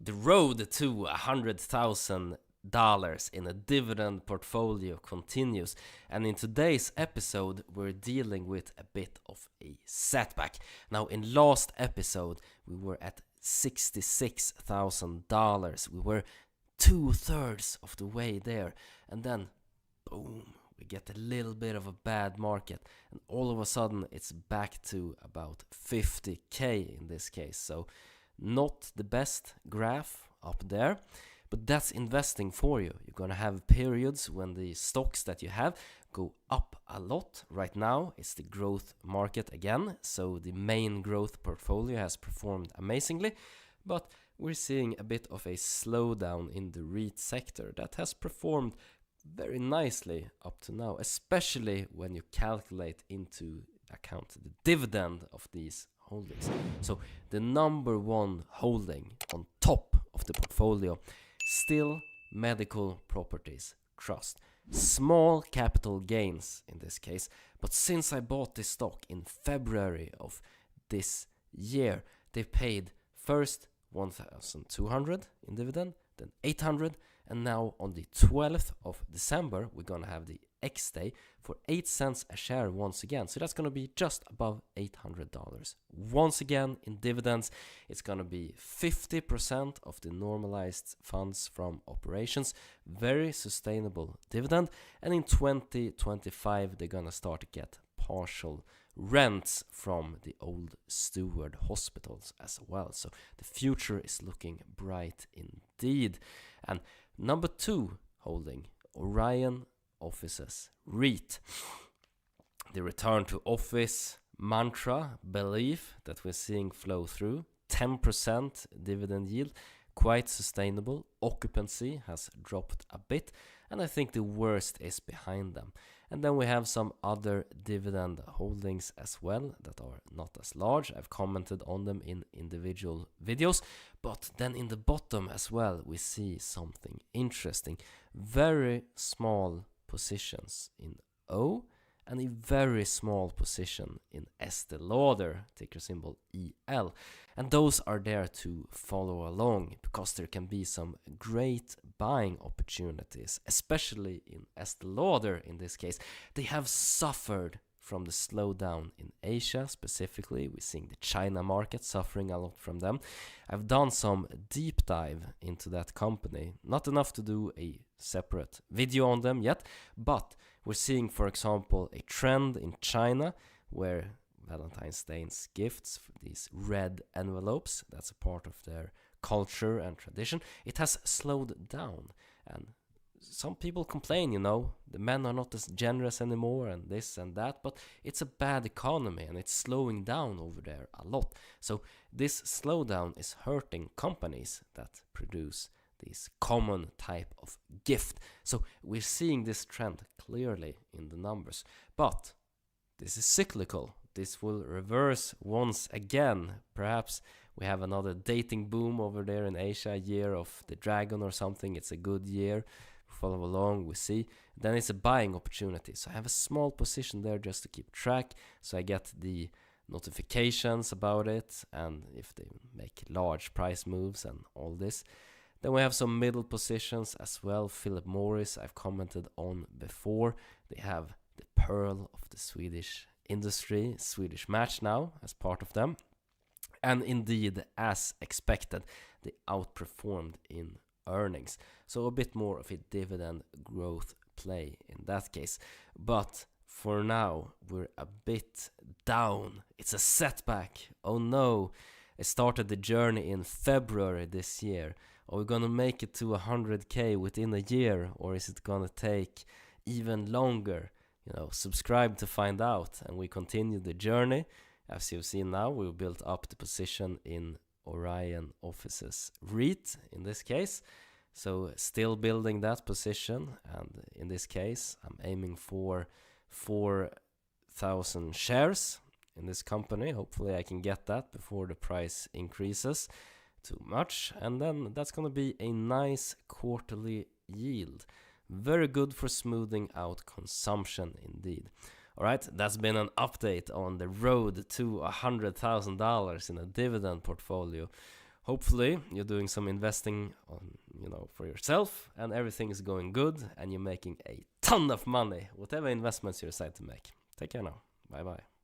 The road to $100,000 in a dividend portfolio continues, and in today's episode we're dealing with a bit of a setback. Now, in last episode we were at $66,000. We were 2/3 of the way there, and then boom, we get a little bit of a bad market, and all of a sudden it's back to about 50k in this case. So not the best graph up there, but that's investing for you. You're gonna have periods when the stocks that you have go up a lot. Right now it's the growth market again, so the main growth portfolio has performed amazingly, but we're seeing a bit of a slowdown in the REIT sector that has performed very nicely up to now, especially when you calculate into account the dividend of these holdings. So the number one holding on top of the portfolio, still medical properties trust. Small capital gains in this case, but since I bought this stock in February of this year, they've paid first 1,200 in dividend, then 800, and now on the 12th of December we're gonna have the X day for 8 cents a share once again. So that's gonna be just above $800 once again in dividends. It's gonna be 50% of the normalized funds from operations. Very sustainable dividend, and in 2025 they're gonna start to get partial rents from the old steward hospitals as well. So the future is looking bright indeed. And number two holding, Orion Offices REIT. The return to office mantra belief that we're seeing flow through, 10% dividend yield, quite sustainable. Occupancy has dropped a bit, and I think the worst is behind them. And then we have some other dividend holdings as well that are not as large. I've commented on them in individual videos. But then in the bottom as well, we see something interesting. Very small positions in O, and a very small position in Estée Lauder, ticker symbol EL. And those are there to follow along, because there can be some great buying opportunities, especially in Estée Lauder in this case. They have suffered from the slowdown in Asia specifically. We're seeing the China market suffering a lot from them. I've done some deep dive into that company, not enough to do a separate video on them yet, but we're seeing, for example, a trend in China where Valentine's Day's gifts for these red envelopes, that's a part of their culture and tradition, it has slowed down. And some people complain, the men are not as generous anymore and this and that, but it's a bad economy and it's slowing down over there a lot. So this slowdown is hurting companies that produce these common type of gift. So we're seeing this trend clearly in the numbers. But this is cyclical. This will reverse once again. Perhaps we have another dating boom over there in Asia, year of the dragon or something. It's a good year. Follow along, we see. Then it's a buying opportunity. So I have a small position there just to keep track, so I get the notifications about it and if they make large price moves and all this. Then we have some middle positions as well. Philip Morris I've commented on before. They have the pearl of the Swedish industry, Swedish Match now as part of them. And indeed, as expected, they outperformed in earnings. So a bit more of a dividend growth play in that case. But for now, we're a bit down. It's a setback. Oh no. I started the journey in February this year. Are we gonna make it to 100k within a year, or is it gonna take even longer? Subscribe to find out. And we continue the journey. As you've seen now, we've built up the position in Orion Offices REIT in this case. So still building that position, and in this case I'm aiming for 4,000 shares in this company. Hopefully I can get that before the price increases too much, and then that's gonna be a nice quarterly yield. Very good for smoothing out consumption indeed. Alright, that's been an update on the road to $100,000 in a dividend portfolio. hopefully you're doing some investing on, for yourself, and everything is going good, and you're making a ton of money, whatever investments you decide to make. Take care now. Bye bye.